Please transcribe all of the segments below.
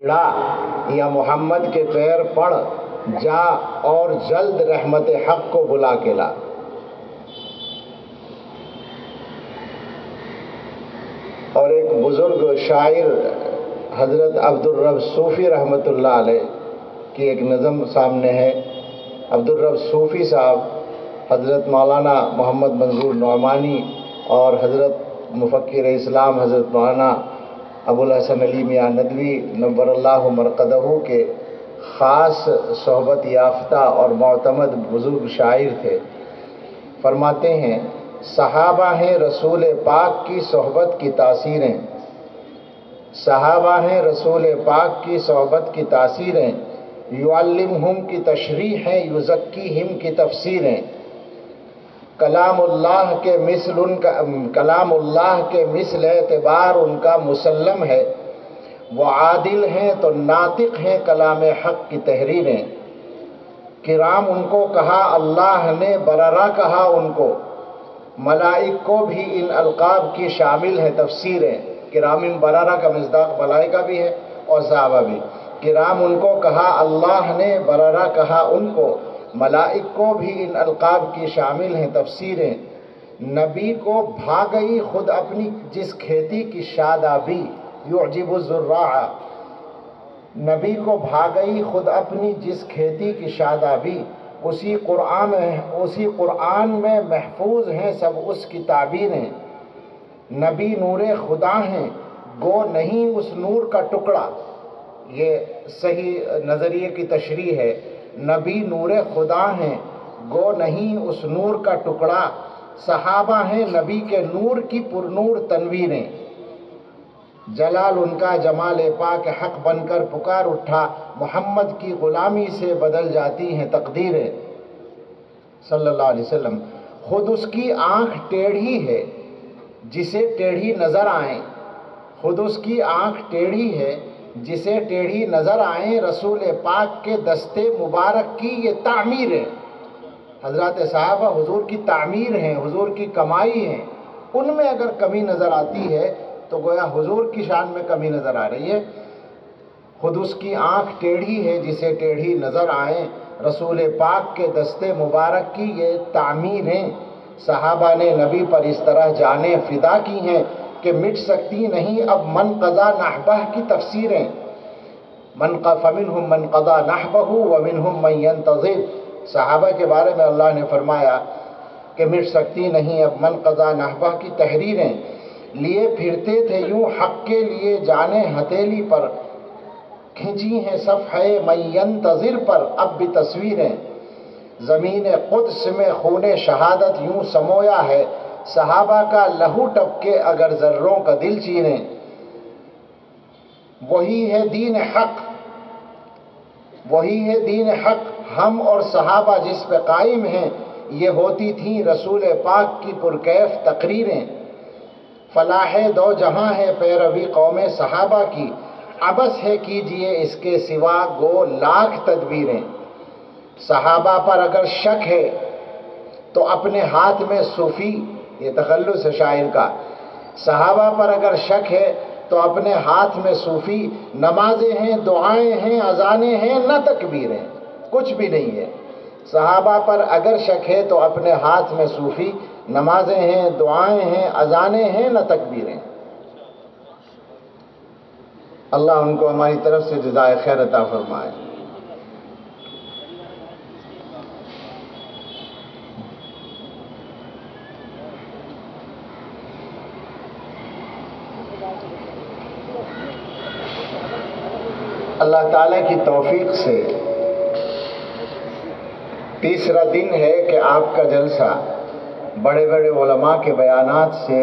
یا محمد کے پیر پڑ جا اور جلد رحمت حق کو بلا کے لا۔ اور ایک بزرگ شاعر حضرت عبدالرب صوفی رحمۃ اللہ علیہ کی ایک نظم سامنے ہے۔ عبدالرب صوفی صاحب حضرت مولانا محمد منظور نعمانی اور حضرت مفکر اسلام حضرت مولانا ابو الحسن علی میاں ندوی نور اللہ مرقدہ کے خاص صحبت یافتہ اور معتمد بزرگ شاعر تھے۔ فرماتے ہیں، صحابہ ہیں رسول پاک کی صحبت کی تاثیریں، صحابہ ہیں رسول پاک کی صحبت کی تاثیریں، یعلمہم کی تشریح ہیں، یزکیہم کی تفسیریں، کلام اللہ کے مثل کلام اللہ کے مثل اعتبار ان کا مسلم ہے، وہ عادل ہیں تو ناطق ہیں کلام حق کی تحریریں، کرام ان کو کہا اللہ نے بررا کہا ان کو، ملائک کو بھی ان القاب کی شامل ہے تفسیریں۔ کرام بررا کا مصداق ملائکہ بھی ہے اور صحابہ بھی۔ کرام ان کو کہا اللہ نے بررا کہا ان کو، ملائک کو بھی ان القاب کی شامل ہیں تفسیریں۔ نبی کو بھا گئی خود اپنی جس کھیتی کی شادابی، یعجب الزراع، نبی کو بھا گئی خود اپنی جس کھیتی کی شادابی، اسی قرآن میں محفوظ ہیں سب اس کی تعبیریں۔ نبی نور خدا ہیں گو نہیں اس نور کا ٹکڑا، یہ صحیح نظریے کی تشریح ہے۔ نبی نور خدا ہیں گو نہیں اس نور کا ٹکڑا، صحابہ ہیں نبی کے نور کی پرنور تنویریں۔ جلال ان کا جمال پاک حق بن کر پکار اٹھا، محمد کی غلامی سے بدل جاتی ہیں تقدیریں۔ صلی اللہ علیہ وسلم، خود اس کی آنکھ ٹیڑھی ہے جسے ٹیڑھی نظر آئیں، خود اس کی آنکھ ٹیڑھی ہے جسے ٹیڑھی نظر آئیں، رسول پاک کے دستے مبارک کی یہ تعمیر ہے۔ حضرات صحابہ حضور کی تعمیر ہیں، حضور کی کمائی ہیں، ان میں اگر کمی نظر آتی ہے تو گویا حضور کی شان میں کمی نظر آ رہی ہے۔ خود اس کی آنکھ ٹیڑھی ہے جسے ٹیڑھی نظر آئیں، رسول پاک کے دستے مبارک کی یہ تعمیریں۔ صحابہ نے نبی پر اس طرح جانیں فدا کی ہیں کہ مٹ سکتی نہیں اب من قضا نحبہ کی تفسیریں۔ فمنہم من قضا نحبہ ومنہم من ینتظر، صحابہ کے بارے میں اللہ نے فرمایا کہ مٹ سکتی نہیں اب من قضا نحبہ کی تحریریں۔ لیے پھرتے تھے یوں حق کے لیے جانے ہتھیلی پر، کھینچی ہیں صفحہ من ینتظر پر اب بھی تصویریں۔ زمین قدس میں خون شہادت یوں سمویا ہے، صحابہ کا لہو ٹپکے اگر ذروں کا دل چیریں۔ وہی ہے دین حق، وہی ہے دین حق، ہم اور صحابہ جس پہ قائم ہیں، یہ ہوتی تھیں رسول پاک کی پرکیف تقریریں۔ فلاح دو جہاں ہے پیروی قوم صحابہ کی، عبث ہے کیجئے اس کے سوا گو لاکھ تدبیریں۔ صحابہ پر اگر شک ہے تو اپنے ہاتھ میں صوفی، یہ تخلص ہے شاعر کا، صحابہ پر اگر شک ہے تو اپنے ہاتھ میں صوفی، نمازیں ہیں دعائیں ہیں اذانیں ہیں نہ تکبیریں، کچھ بھی نہیں ہے۔ صحابہ پر اگر شک ہے تو اپنے ہاتھ میں صوفی، نمازیں ہیں دعائیں ہیں اذانیں ہیں نہ تکبیریں۔ اللہ ان کو ہماری طرف سے جزائے خیر عطا فرمائے۔ اللہ تعالیٰ کی توفیق سے تیسرا دن ہے کہ آپ کا جلسہ بڑے بڑے علماء کے بیانات سے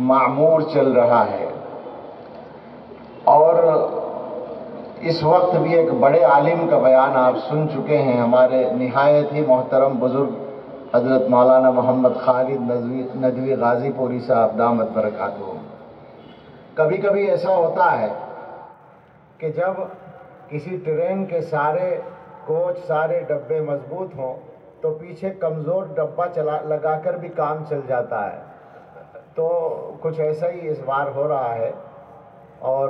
معمور چل رہا ہے، اور اس وقت بھی ایک بڑے عالم کا بیان آپ سن چکے ہیں، ہمارے نہایت ہی محترم بزرگ حضرت مولانا محمد خالد ندوی غازی پوری صاحب دامت برکاتہ۔ کبھی کبھی ایسا ہوتا ہے کہ جب کسی ٹرین کے سارے کوچ سارے ڈبے مضبوط ہوں تو پیچھے کمزور ڈبہ لگا کر بھی کام چل جاتا ہے، تو کچھ ایسا ہی اس بار ہو رہا ہے، اور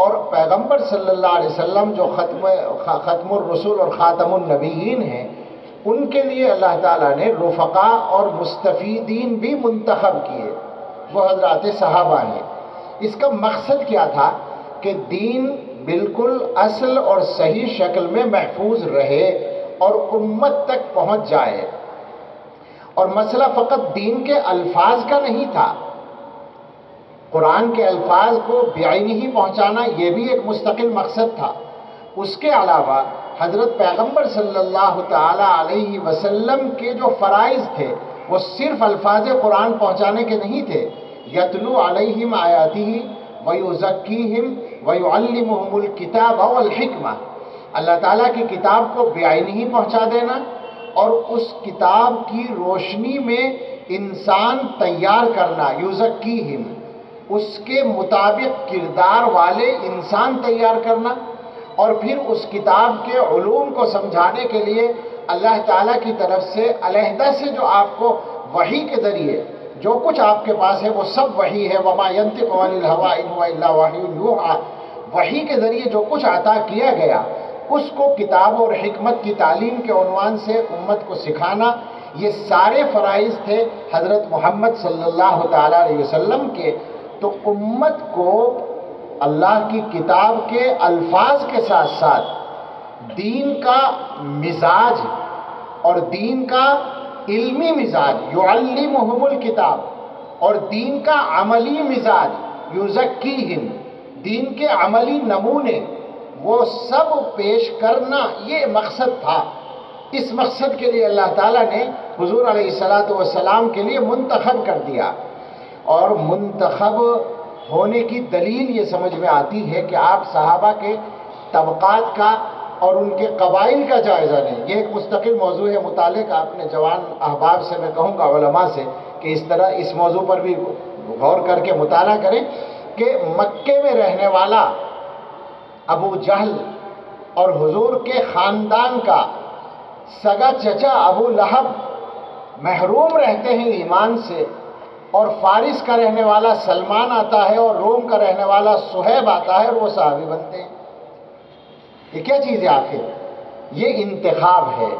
اور پیغمبر صلی اللہ علیہ وسلم جو ختم الرسول اور خاتم النبیین ہیں، ان کے لیے اللہ تعالیٰ نے رفقا اور مستفیدین بھی منتخب کیے، وہ حضرات صحابہ ہیں۔ اس کا مقصد کیا تھا کہ دین بالکل اصل اور صحیح شکل میں محفوظ رہے اور امت تک پہنچ جائے۔ اور مسئلہ فقط دین کے الفاظ کا نہیں تھا، قرآن کے الفاظ کو بعینی ہی پہنچانا یہ بھی ایک مستقل مقصد تھا۔ اس کے علاوہ حضرت پیغمبر صلی اللہ تعالی علیہ وسلم کے جو فرائض تھے وہ صرف الفاظ قرآن پہنچانے کے نہیں تھے۔ یتلو علیہم آیاتہ ویزکیہم ویعلمہم الکتاب والحکمہ، اللہ تعالیٰ کی کتاب کو بعینی ہی پہنچا دینا اور اس کتاب کی روشنی میں انسان تیار کرنا، یزکیہم، اس کے مطابق کردار والے انسان تیار کرنا، اور پھر اس کتاب کے علوم کو سمجھانے کے لیے اللہ تعالیٰ کی طرف سے علیحدہ سے جو آپ کو وحی کے ذریعے جو کچھ آپ کے پاس ہے وہ سب وحی ہے، وما ينطق عن الهوى ان هو الا وحی یوحی، وحی کے ذریعے جو کچھ عطا کیا گیا اس کو کتاب اور حکمت کی تعلیم کے عنوان سے امت کو سکھانا، یہ سارے فرائض تھے حضرت محمد صلی اللہ تعالیٰ علیہ وسلم کے۔ تو امت کو اللہ کی کتاب کے الفاظ کے ساتھ ساتھ دین کا مزاج اور دین کا علمی مزاج، یعلمہم الکتاب، اور دین کا عملی مزاج، یزکیہم، دین کے عملی نمونے، وہ سب پیش کرنا، یہ مقصد تھا۔ اس مقصد کے لیے اللہ تعالیٰ نے حضور علیہ السلام کے لیے منتخب کر دیا۔ اور منتخب ہونے کی دلیل یہ سمجھ میں آتی ہے کہ آپ صحابہ کے طبقات کا اور ان کے قبائل کا جائزہ لیں۔ یہ ایک مستقل موضوع ہے، متعلق اپنے جوان احباب سے میں کہوں گا، علماء سے، کہ اس طرح اس موضوع پر بھی غور کر کے مطالعہ کریں کہ مکے میں رہنے والا ابو جہل اور حضور کے خاندان کا سگا چچا ابو لہب محروم رہتے ہیں ایمان سے، اور فارس کا رہنے والا سلمان آتا ہے اور روم کا رہنے والا صہیب آتا ہے اور وہ صحابی بنتے ہیں۔ یہ کیا چیز ہے آخر؟ یہ انتخاب ہے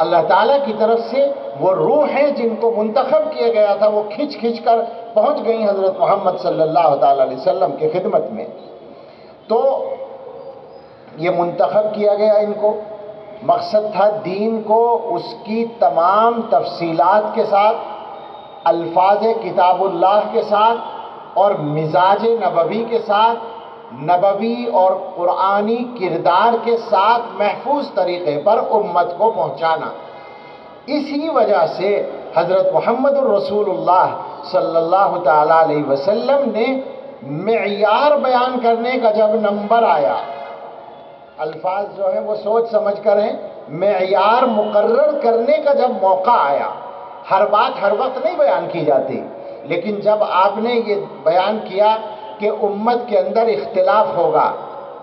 اللہ تعالیٰ کی طرف سے۔ وہ روح ہیں جن کو منتخب کیا گیا تھا، وہ کھنچ کھنچ کر پہنچ گئی حضرت محمد صلی اللہ تعالیٰ علیہ وسلم کی خدمت میں۔ تو یہ منتخب کیا گیا ان کو، مقصد تھا دین کو اس کی تمام تفصیلات کے ساتھ، الفاظ کتاب اللہ کے ساتھ اور مزاج نبوی کے ساتھ، نبوی اور قرآنی کردار کے ساتھ محفوظ طریقے پر امت کو پہنچانا۔ اسی وجہ سے حضرت محمد الرسول اللہ صلی اللہ تعالیٰ علیہ وسلم نے معیار بیان کرنے کا جب نمبر آیا، الفاظ جو ہیں وہ سوچ سمجھ کر ہیں، معیار مقرر کرنے کا جب موقع آیا، ہر بات ہر وقت نہیں بیان کی جاتی، لیکن جب آپ نے یہ بیان کیا کہ امت کے اندر اختلاف ہوگا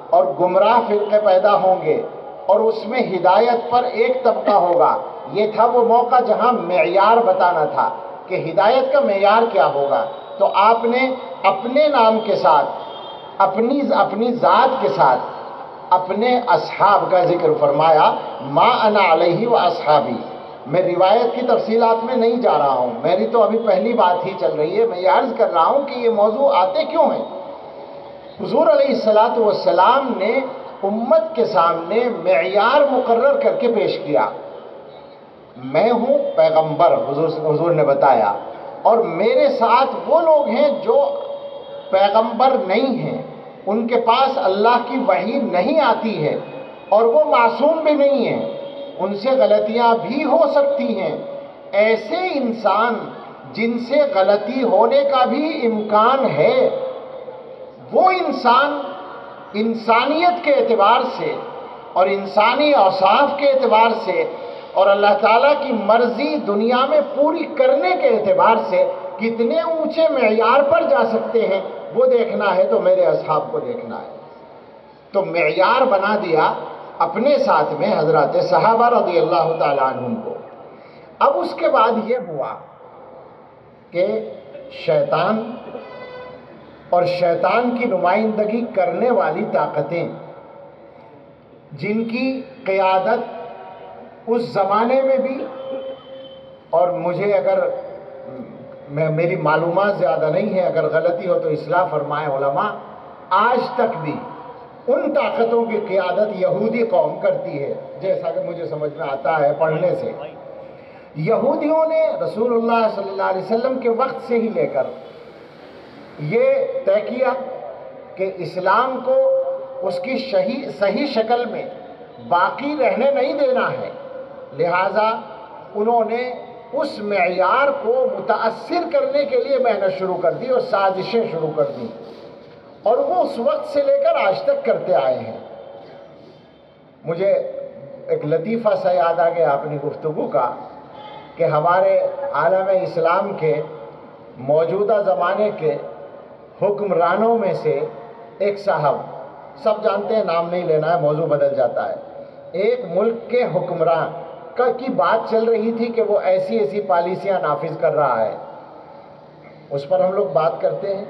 اور گمراہ فرقے پیدا ہوں گے اور اس میں ہدایت پر ایک طبقہ ہوگا، یہ تھا وہ موقع جہاں معیار بتانا تھا کہ ہدایت کا معیار کیا ہوگا۔ تو آپ نے اپنے نام کے ساتھ، اپنی ذات کے ساتھ اپنے اصحاب کا ذکر فرمایا، ما انا علیہ و اصحابی۔ میں روایت کی تفصیلات میں نہیں جا رہا ہوں، میری تو ابھی پہلی بات ہی چل رہی ہے، میں یہ عرض کر رہا ہوں کہ یہ موضوع آتے کیوں ہیں۔ حضور علیہ السلام نے امت کے سامنے معیار مقرر کر کے پیش کیا، میں ہوں پیغمبر، حضور نے بتایا، اور میرے ساتھ وہ لوگ ہیں جو پیغمبر نہیں ہیں، ان کے پاس اللہ کی وحی نہیں آتی ہے اور وہ معصوم بھی نہیں ہیں، ان سے غلطیاں بھی ہو سکتی ہیں۔ ایسے انسان جن سے غلطی ہونے کا بھی امکان ہے، وہ انسان انسانیت کے اعتبار سے اور انسانی اوصاف کے اعتبار سے اور اللہ تعالیٰ کی مرضی دنیا میں پوری کرنے کے اعتبار سے کتنے اونچے معیار پر جا سکتے ہیں، وہ دیکھنا ہے تو میرے اصحاب کو دیکھنا ہے۔ تو معیار بنا دیا اپنے ساتھ میں حضرات صحابہ رضی اللہ تعالیٰ عنہم کو۔ اب اس کے بعد یہ ہوا کہ شیطان اور شیطان کی نمائندگی کرنے والی طاقتیں، جن کی قیادت اس زمانے میں بھی، اور مجھے اگر میری معلومات زیادہ نہیں ہے، اگر غلطی ہو تو اصلاح فرمائے علماء، آج تک بھی ان طاقتوں کی قیادت یہودی قوم کرتی ہے، جیسا کہ مجھے سمجھ میں آتا ہے پڑھنے سے۔ یہودیوں نے رسول اللہ صلی اللہ علیہ وسلم کے وقت سے ہی لے کر یہ طے کیا کہ اسلام کو اس کی صحیح شکل میں باقی رہنے نہیں دینا ہے، لہٰذا انہوں نے اس معیار کو متاثر کرنے کے لیے محنت شروع کر دی اور سازشیں شروع کر دی، اور وہ اس وقت سے لے کر آج تک کرتے آئے ہیں۔ مجھے ایک لطیفہ سا یاد آ گیا اپنی گفتگو کا کہ ہمارے عالم اسلام کے موجودہ زمانے کے حکمرانوں میں سے ایک صاحب، سب جانتے ہیں، نام نہیں لینا ہے، موضوع بدل جاتا ہے، ایک ملک کے حکمران کی بات چل رہی تھی کہ وہ ایسی پالیسیاں نافذ کر رہا ہے، اس پر ہم لوگ بات کرتے ہیں،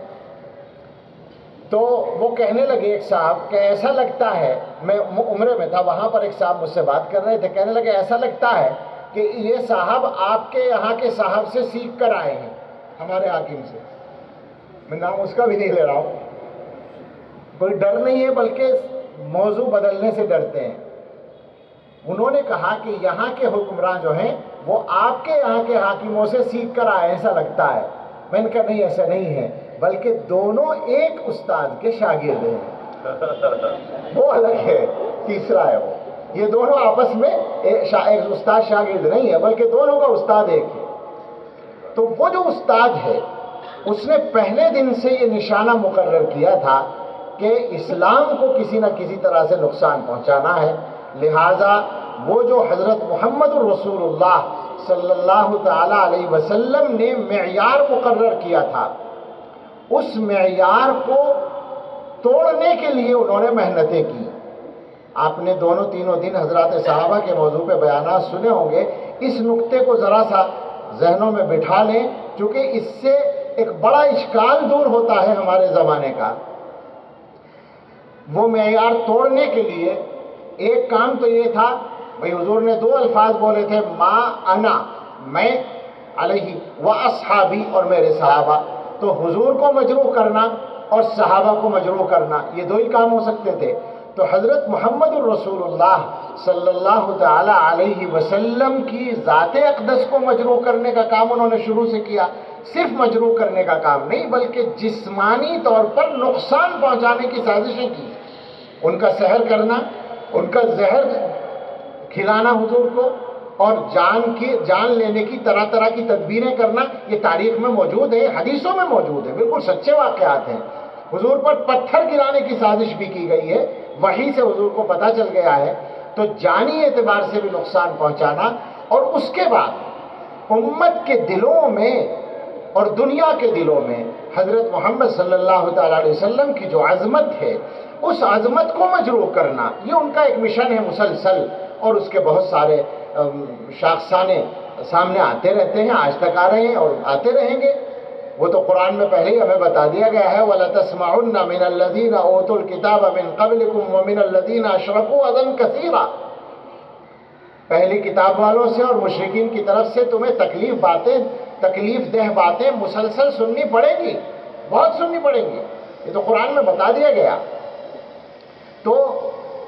تو وہ کہنے لگے ایک صاحب کہ ایسا لگتا ہے، میں عمرے میں تھا، وہاں پر ایک صاحب مجھ سے بات کر رہے تھے، کہنے لگے ایسا لگتا ہے کہ یہ صاحب آپ کے یہاں کے صاحب سے سیکھ کر آئے ہیں، ہمارے حاکم سے، میں نام اس کا بھی نہیں لے رہا ہوں، کوئی ڈر نہیں ہے بلکہ موضوع بدلنے سے ڈرتے ہیں۔ انہوں نے کہا کہ یہاں کے حکمران جو ہیں وہ آپ کے یہاں کے حاکموں سے سیکھ کر آئے، ایسا لگتا ہے۔ میں نے کہا نہیں، ایسا نہیں ہے، بلکہ دونوں ایک استاد کے شاگرد ہیں، وہ الگ ہے، تیسرا ہے وہ، یہ دونوں آپس میں ایک استاد شاگرد نہیں ہے، بلکہ دونوں کا استاد ایک ہے۔ تو وہ جو استاد ہے اس نے پہلے دن سے یہ نشانہ مقرر کیا تھا کہ اسلام کو کسی نہ کسی طرح سے نقصان پہنچانا ہے، لہٰذا وہ جو حضرت محمد الرسول اللہ صلی اللہ تعالی علیہ وسلم نے معیار مقرر کیا تھا، اس معیار کو توڑنے کے لیے انہوں نے محنتیں کی۔ آپ نے تینوں دن حضرات صحابہ کے موضوع پہ بیانات سنے ہوں گے، اس نقطے کو ذرا سا ذہنوں میں بٹھا لیں، چونکہ اس سے ایک بڑا اشکال دور ہوتا ہے ہمارے زمانے کا۔ وہ معیار توڑنے کے لیے ایک کام تو یہ تھا، بھئی حضور نے 2 الفاظ بولے تھے، ما انا، میں، علیہ و اصحابی، اور میرے صحابہ، تو حضور کو مجروح کرنا اور صحابہ کو مجروح کرنا، یہ 2 ہی کام ہو سکتے تھے۔ تو حضرت محمد الرسول اللہ صلی اللہ تعالی علیہ وسلم کی ذات اقدس کو مجروح کرنے کا کام انہوں نے شروع سے کیا، صرف مجروح کرنے کا کام نہیں بلکہ جسمانی طور پر نقصان پہنچانے کی سازشیں کی، ان کا سحر کرنا، ان کا زہر کھلانا حضور کو، اور جان لینے کی طرح طرح کی تدبیریں کرنا، یہ تاریخ میں موجود ہے، حدیثوں میں موجود ہے، بالکل سچے واقعات ہیں۔ حضور پر پتھر گرانے کی سازش بھی کی گئی ہے، وحی سے حضور کو پتہ چل گیا ہے۔ تو جانی اعتبار سے بھی نقصان پہنچانا، اور اس کے بعد امت کے دلوں میں اور دنیا کے دلوں میں حضرت محمد صلی اللہ تعالی علیہ وسلم کی جو عظمت ہے، اس عظمت کو مجروح کرنا، یہ ان کا ایک مشن ہے مسلسل، اور اس کے بہت سارے شاخسانے سامنے آتے رہتے ہیں، آج تک آ رہے ہیں اور آتے رہیں گے۔ وہ تو قرآن میں پہلے ہی ہمیں بتا دیا گیا ہے، وَلَتَسْمَعُنَّ مِنَ الَّذِينَ أُوتُوا الْكِتَابَ مِنْ قَبْلِكُمْ وَمِنَ الَّذِينَ أَشْرَكُوا أَذًى كَثِيرًا، پہلی کتاب والوں سے اور مشرکین کی طرف سے تمہیں تکلیف دہ باتیں مسلسل سننی پڑیں گی، بہت سننی پڑیں گی، یہ تو قرآن میں بتا دیا گیا۔ تو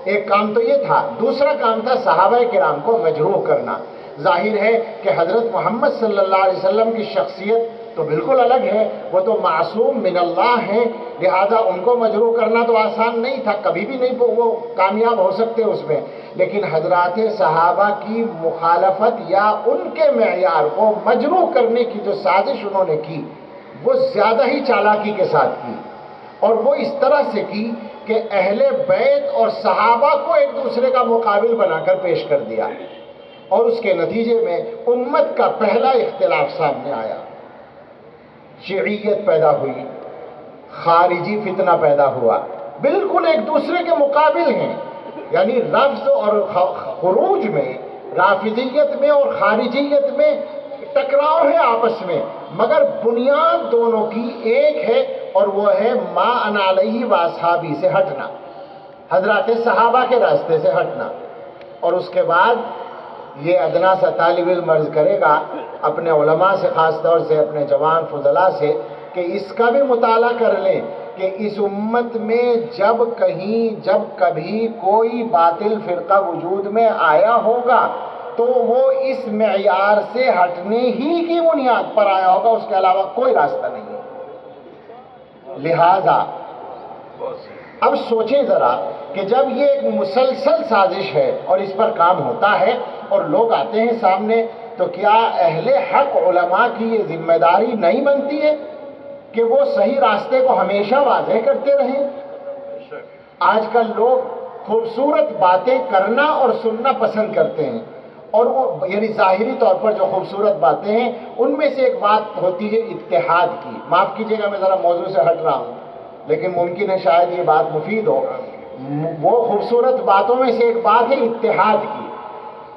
ایک کام تو یہ تھا، دوسرا کام تھا صحابہ کرام کو مجروح کرنا۔ ظاہر ہے کہ حضرت محمد صلی اللہ علیہ وسلم کی شخصیت تو بالکل الگ ہے، وہ تو معصوم من اللہ ہیں، لہذا ان کو مجروح کرنا تو آسان نہیں تھا، کبھی بھی نہیں وہ کامیاب ہو سکتے اس میں، لیکن حضرات صحابہ کی مخالفت یا ان کے معیار کو مجروح کرنے کی جو سازش انہوں نے کی، وہ زیادہ ہی چالاکی کے ساتھ کی، اور وہ اس طرح سے کی کہ اہل بیت اور صحابہ کو ایک دوسرے کا مقابل بنا کر پیش کر دیا، اور اس کے نتیجے میں امت کا پہلا اختلاف سامنے آیا، شیعیت پیدا ہوئی، خارجی فتنہ پیدا ہوا، بالکل ایک دوسرے کے مقابل ہیں، یعنی رفض اور خروج میں، رافضیت میں اور خارجیت میں ٹکراؤ ہے آپس میں، مگر بنیاد دونوں کی ایک ہے، اور وہ ہے ما انا علیہ و اصحابی سے ہٹنا، حضرات صحابہ کے راستے سے ہٹنا۔ اور اس کے بعد یہ ادنا سا طالب علم عرض کرے گا اپنے علماء سے، خاص طور سے اپنے جوان فضلاء سے، کہ اس کا بھی مطالعہ کر لیں کہ اس امت میں جب کبھی کوئی باطل فرقہ وجود میں آیا ہوگا تو وہ اس معیار سے ہٹنے ہی کی بنیاد پر آیا ہوگا، اس کے علاوہ کوئی راستہ نہیں ہے۔ لہذا اب سوچیں ذرا کہ جب یہ ایک مسلسل سازش ہے اور اس پر کام ہوتا ہے اور لوگ آتے ہیں سامنے، تو کیا اہل حق علماء کی یہ ذمہ داری نہیں بنتی ہے کہ وہ صحیح راستے کو ہمیشہ واضح کرتے رہیں؟ آج کل لوگ خوبصورت باتیں کرنا اور سننا پسند کرتے ہیں، اور وہ یعنی ظاہری طور پر جو خوبصورت باتیں ہیں ان میں سے ایک بات ہوتی ہے اتحاد کی۔ معاف کیجیے گا میں ذرا موضوع سے ہٹ رہا ہوں، لیکن ممکن ہے شاید یہ بات مفید ہو۔ وہ خوبصورت باتوں میں سے ایک بات ہے اتحاد کی۔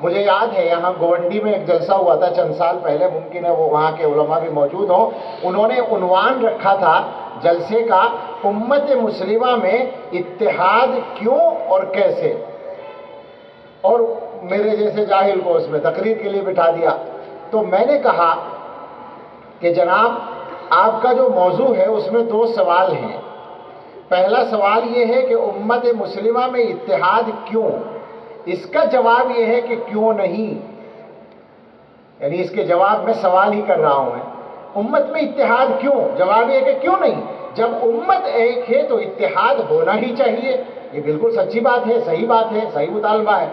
مجھے یاد ہے یہاں گونڈی میں ایک جلسہ ہوا تھا چند سال پہلے، ممکن ہے وہ وہاں کے علماء بھی موجود ہوں، انہوں نے عنوان رکھا تھا جلسے کا امت مسلمہ میں اتحاد کیوں اور کیسے، اور میرے جیسے جاہل کو اس میں تقریر کے لیے بٹھا دیا۔ تو میں نے کہا کہ جناب آپ کا جو موضوع ہے اس میں دو سوال ہیں۔ پہلا سوال یہ ہے کہ امت مسلمہ میں اتحاد کیوں، اس کا جواب یہ ہے کہ کیوں نہیں، یعنی اس کے جواب میں سوال ہی کر رہا ہوں میں، امت میں اتحاد کیوں، جواب یہ ہے کہ کیوں نہیں۔ جب امت ایک ہے تو اتحاد ہونا ہی چاہیے، یہ بالکل سچی بات ہے، صحیح بات ہے، صحیح مطالبہ ہے۔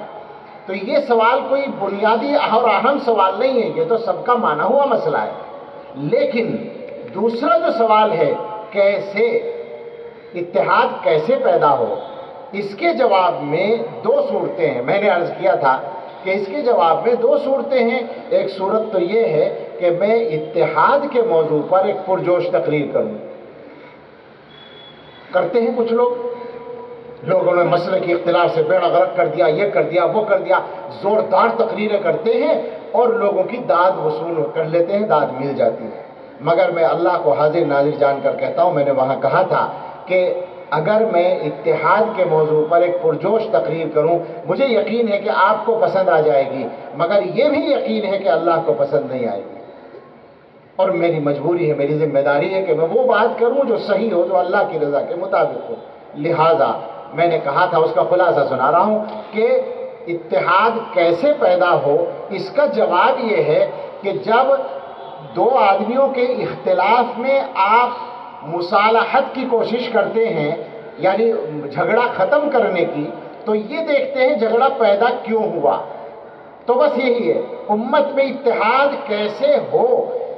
تو یہ سوال کوئی بنیادی اور اہم سوال نہیں ہے، یہ تو سب کا مانا ہوا مسئلہ ہے۔ لیکن دوسرا جو سوال ہے کیسے، اتحاد کیسے پیدا ہو، اس کے جواب میں دو صورتیں ہیں۔ میں نے عرض کیا تھا کہ اس کے جواب میں دو صورتیں ہیں۔ ایک صورت تو یہ ہے کہ میں اتحاد کے موضوع پر ایک پرجوش تقریر کروں، کرتے ہیں کچھ لوگوں نے مسئلے کے اختلاف سے بیڑا غرق کر دیا، یہ کر دیا، وہ کر دیا، زوردار تقریریں کرتے ہیں اور لوگوں کی داد وصول کر لیتے ہیں، داد مل جاتی ہے۔ مگر میں اللہ کو حاضر ناظر جان کر کہتا ہوں، میں نے وہاں کہا تھا کہ اگر میں اتحاد کے موضوع پر ایک پرجوش تقریر کروں، مجھے یقین ہے کہ آپ کو پسند آ جائے گی، مگر یہ بھی یقین ہے کہ اللہ کو پسند نہیں آئے گی، اور میری مجبوری ہے، میری ذمہ داری ہے کہ میں وہ بات کروں جو صحیح ہو، جو اللہ کی رضا کے مطابق ہو۔ لہٰذا میں نے کہا تھا، اس کا خلاصہ سنا رہا ہوں کہ اتحاد کیسے پیدا ہو، اس کا جواب یہ ہے کہ جب دو آدمیوں کے اختلاف میں آپ مصالحت کی کوشش کرتے ہیں، یعنی جھگڑا ختم کرنے کی، تو یہ دیکھتے ہیں جھگڑا پیدا کیوں ہوا۔ تو بس یہی ہے، امت میں اتحاد کیسے ہو،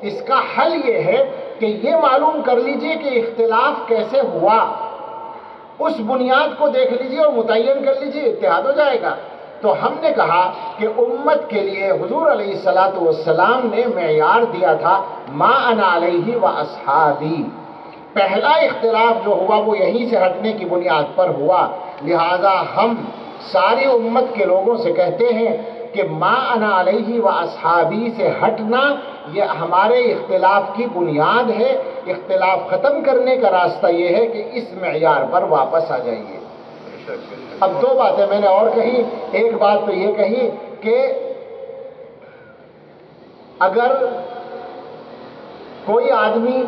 اس کا حل یہ ہے کہ یہ معلوم کر لیجئے کہ اختلاف کیسے ہوا، اس بنیاد کو دیکھ لیجئے اور متعین کر لیجئے، اتحاد ہو جائے گا۔ تو ہم نے کہا کہ امت کے لیے حضور علیہ السلام نے معیار دیا تھا ما انا علیہ و اصحابی۔ پہلا اختلاف جو ہوا وہ یہیں سے ہٹنے کی بنیاد پر ہوا، لہٰذا ہم ساری امت کے لوگوں سے کہتے ہیں کہ ما انا علیہ و اصحابی سے ہٹنا یہ ہمارے اختلاف کی بنیاد ہے۔ اختلاف ختم کرنے کا راستہ یہ ہے کہ اس معیار پر واپس آ جائیے۔ اب دو باتیں میں نے اور کہی، ایک بات تو یہ کہی کہ اگر کوئی آدمی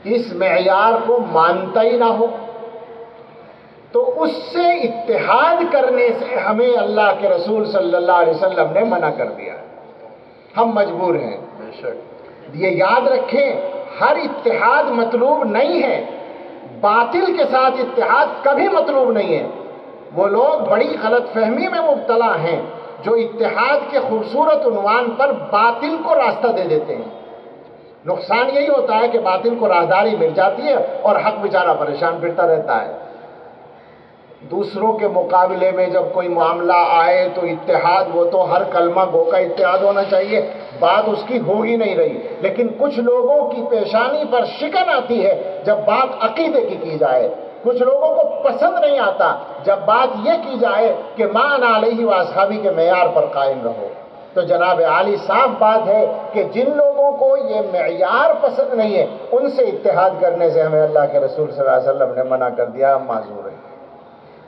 اس معیار کو مانتا ہی نہ ہو تو اس سے اتحاد کرنے سے ہمیں اللہ کے رسول صلی اللہ علیہ وسلم نے منع کر دیا، ہم مجبور ہیں۔ یہ یاد رکھیں، ہر اتحاد مطلوب نہیں ہے، باطل کے ساتھ اتحاد کبھی مطلوب نہیں ہے۔ وہ لوگ بڑی غلط فہمی میں مبتلا ہیں جو اتحاد کے خوبصورت عنوان پر باطل کو راستہ دے دیتے ہیں۔ نقصان یہی ہوتا ہے کہ باطل کو راہداری مل جاتی ہے اور حق بیچارہ پریشان پھرتا رہتا ہے۔ دوسروں کے مقابلے میں جب کوئی معاملہ آئے تو اتحاد، وہ تو ہر کلمہ گو کا اتحاد ہونا چاہیے، بات اس کی ہو ہی نہیں رہی۔ لیکن کچھ لوگوں کی پیشانی پر شکن آتی ہے جب بات عقیدے کی جائے، کچھ لوگوں کو پسند نہیں آتا جب بات یہ کی جائے کہ ما انا علیہ و اصحابی کے معیار پر قائم رہو۔ تو جناب عالی صاف بات ہے کہ جن لوگوں کو یہ معیار پسند نہیں ہے، ان سے اتحاد کرنے سے ہمیں اللہ کے رسول صلی اللہ علیہ وسلم نے منع کر دیا، ہم معذور ہیں۔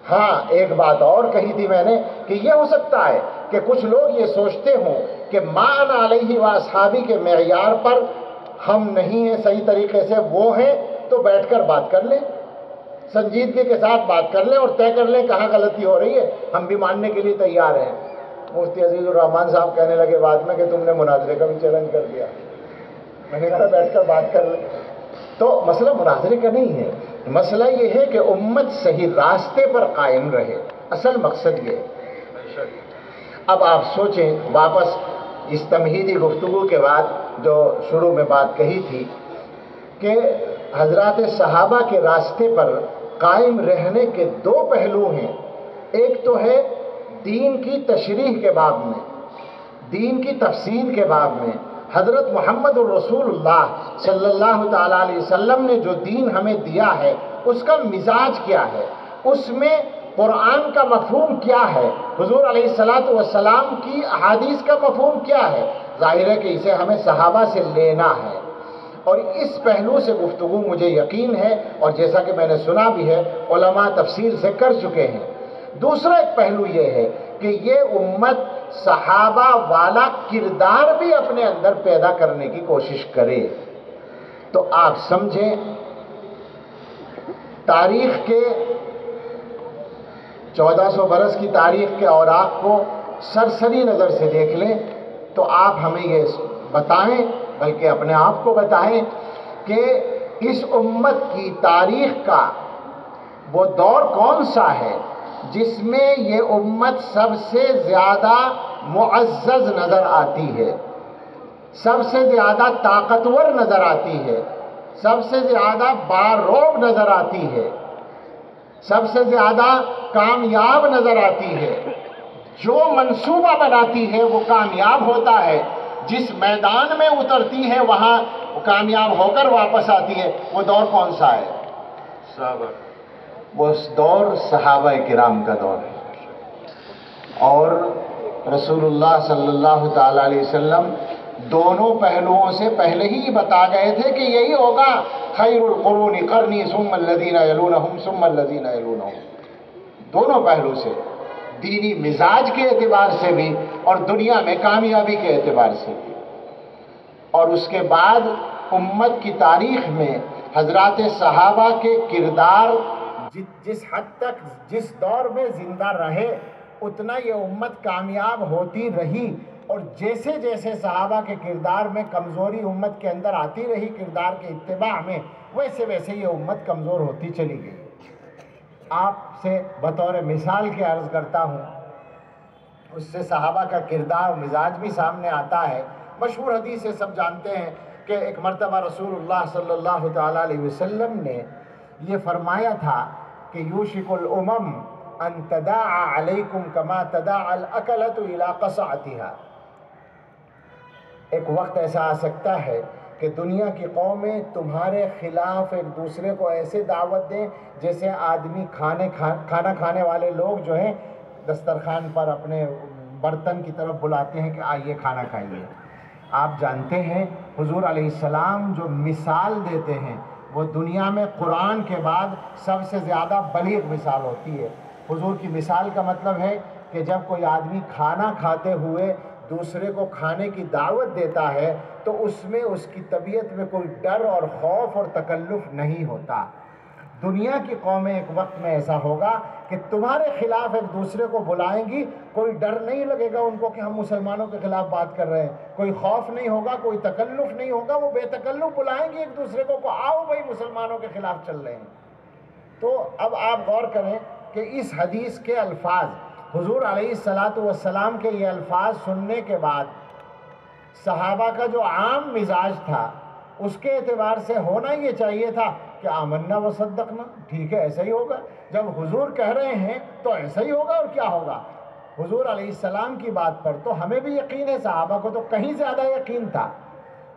ہاں ایک بات اور کہی تھی میں نے کہ یہ ہو سکتا ہے کہ کچھ لوگ یہ سوچتے ہوں کہ ما انا علیہ و اصحابی کے معیار پر ہم نہیں ہیں صحیح طریقے سے، وہ ہیں تو بیٹھ کر بات کر لیں، سنجیدگی کے ساتھ بات کر لیں اور طے کر لیں کہاں غلطی ہو رہی ہے، ہم بھی ماننے کے لیے تیار ہیں۔ مفتی عزیز الرحمان صاحب کہنے لگے بعد میں کہ تم نے مناظرے کا بھی چیلنج کر دیا، میں نے کہا بیٹھ کر بات کر لیں۔ تو مسئلہ مناظرے کا نہیں ہے، مسئلہ یہ ہے کہ امت صحیح راستے پر قائم رہے، اصل مقصد یہ ہے۔ اب آپ سوچیں، واپس اس تمہیدی گفتگو کے بعد جو شروع میں بات کہی تھی کہ حضرات صحابہ کے راستے پر قائم رہنے کے دو پہلو ہیں، ایک تو ہے دین کی تشریح کے باب میں، دین کی تفسیر کے باب میں حضرت محمد الرسول اللہ صلی اللہ تعالیٰ علیہ وسلم نے جو دین ہمیں دیا ہے اس کا مزاج کیا ہے، اس میں قرآن کا مفہوم کیا ہے، حضور علیہ السلام کی احادیث کا مفہوم کیا ہے۔ ظاہر ہے کہ اسے ہمیں صحابہ سے لینا ہے، اور اس پہلو سے گفتگو مجھے یقین ہے، اور جیسا کہ میں نے سنا بھی ہے علماء تفصیل سے کر چکے ہیں۔ دوسرا ایک پہلو یہ ہے کہ یہ امت صحابہ والا کردار بھی اپنے اندر پیدا کرنے کی کوشش کرے۔ تو آپ سمجھیں، تاریخ کے 1400 برس کی تاریخ کے اوراق کو سرسری نظر سے دیکھ لیں تو آپ ہمیں یہ بتائیں، بلکہ اپنے آپ کو بتائیں کہ اس امت کی تاریخ کا وہ دور کون سا ہے جس میں یہ امت سب سے زیادہ معزز نظر آتی ہے، سب سے زیادہ طاقتور نظر آتی ہے، سب سے زیادہ باروب نظر آتی ہے، سب سے زیادہ کامیاب نظر آتی ہے، جو منصوبہ بناتی ہے وہ کامیاب ہوتا ہے، جس میدان میں اترتی ہے وہاں کامیاب ہو کر واپس آتی ہے۔ وہ دور کون سا ہے؟ صحابہ۔ وہ دور صحابہ کرام کا دور ہے، اور رسول اللہ صلی اللہ تعالیٰ علیہ وسلم دونوں پہلوؤں سے پہلے ہی بتا گئے تھے کہ یہی ہوگا، خیر القرون قرنی ثم الذین یلونہم ثم الذین یلونہم۔ دونوں پہلو سے، دینی مزاج کے اعتبار سے بھی اور دنیا میں کامیابی کے اعتبار سے بھی۔ اور اس کے بعد امت کی تاریخ میں حضرات صحابہ کے کردار جس حد تک جس دور میں زندہ رہے اتنا یہ امت کامیاب ہوتی رہی، اور جیسے جیسے صحابہ کے کردار میں کمزوری امت کے اندر آتی رہی کردار کے اتباع میں، ویسے ویسے یہ امت کمزور ہوتی چلی گئی۔ آپ سے بطور مثال کے عرض کرتا ہوں، اس سے صحابہ کا کردار و مزاج بھی سامنے آتا ہے۔ مشہور حدیث ہے، سب جانتے ہیں کہ ایک مرتبہ رسول اللہ صلی اللہ تعالیٰ علیہ وسلم نے یہ فرمایا تھا کہ یوشک الامم ان تداعى علیکم کما تداعى الاکلۃ الی قصعتها۔ ایک وقت ایسا آ سکتا ہے کہ دنیا کی قومیں تمہارے خلاف ایک دوسرے کو ایسے دعوت دیں جیسے آدمی کھانا کھانے والے لوگ جو ہیں دسترخوان پر اپنے برتن کی طرف بلاتے ہیں کہ آئیے کھانا کھائیے۔ آپ جانتے ہیں حضور علیہ السلام جو مثال دیتے ہیں وہ دنیا میں قرآن کے بعد سب سے زیادہ بلیغ مثال ہوتی ہے۔ حضور کی مثال کا مطلب ہے کہ جب کوئی آدمی کھانا کھاتے ہوئے دوسرے کو کھانے کی دعوت دیتا ہے تو اس میں اس کی طبیعت میں کوئی ڈر اور خوف اور تکلف نہیں ہوتا۔ دنیا کی قومیں ایک وقت میں ایسا ہوگا کہ تمہارے خلاف ایک دوسرے کو بلائیں گی، کوئی ڈر نہیں لگے گا ان کو کہ ہم مسلمانوں کے خلاف بات کر رہے ہیں، کوئی خوف نہیں ہوگا، کوئی تکلف نہیں ہوگا، وہ بے تکلف بلائیں گی ایک دوسرے کو کہ آؤ بھائی مسلمانوں کے خلاف چل رہے ہیں۔ تو اب آپ غور کریں کہ اس حدیث کے الفاظ، حضور علیہ السلام کے یہ الفاظ سننے کے بعد صحابہ کا جو عام مزاج تھا اس کے اعتبار سے ہونا یہ چاہیے تھا کہ آمنا و صدقنا، ٹھیک ہے ایسا ہی ہوگا، جب حضور کہہ رہے ہیں تو ایسا ہی ہوگا، اور کیا ہوگا۔ حضور علیہ السلام کی بات پر تو ہمیں بھی یقین ہے، صحابہ کو تو کہیں زیادہ یقین تھا،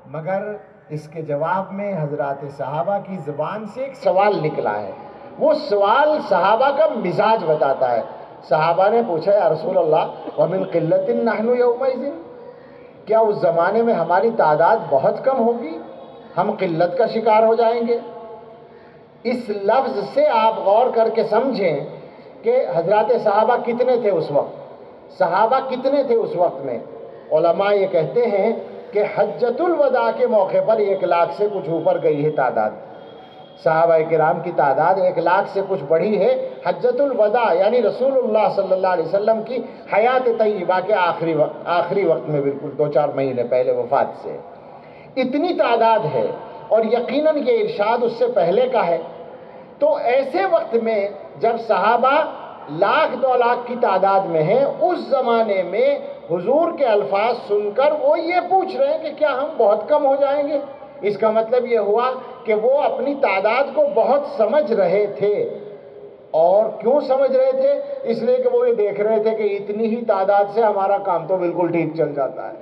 مگر اس کے جواب میں حضرات صحابہ کی زبان سے ایک سوال نکلا ہے، وہ سوال صحابہ کا مزاج بتاتا ہے۔ صحابہ نے پوچھا یا رسول اللہ ومن قلت نحن یومئذ، کیا اس زمانے میں ہماری تعداد بہت کم ہوگی؟ ہم قلت کا شکار ہو جائیں گے؟ اس لفظ سے آپ غور کر کے سمجھیں کہ حضرات صحابہ کتنے تھے اس وقت، صحابہ کتنے تھے اس وقت میں۔ علماء یہ کہتے ہیں کہ حجۃ الوداع کے موقع پر 1,00,000 سے کچھ اوپر گئی ہے تعداد، صحابہ کرام کی تعداد 1,00,000 سے کچھ بڑھی ہے حجۃ الوداع، یعنی رسول اللہ صلی اللہ علیہ وسلم کی حیات طیبہ کے آخری وقت میں، بالکل 2-4 مہینے پہلے وفات سے اتنی تعداد ہے، اور یقیناً یہ ارشاد اس سے پہلے کا ہے۔ تو ایسے وقت میں جب صحابہ 1,00,000-2,00,000 کی تعداد میں ہیں، اس زمانے میں حضور کے الفاظ سن کر وہ یہ پوچھ رہے ہیں کہ کیا ہم بہت کم ہو جائیں گے؟ اس کا مطلب یہ ہوا کہ وہ اپنی تعداد کو بہت سمجھ رہے تھے۔ اور کیوں سمجھ رہے تھے؟ اس لیے کہ وہ یہ دیکھ رہے تھے کہ اتنی ہی تعداد سے ہمارا کام تو بالکل ٹھیک چل جاتا ہے۔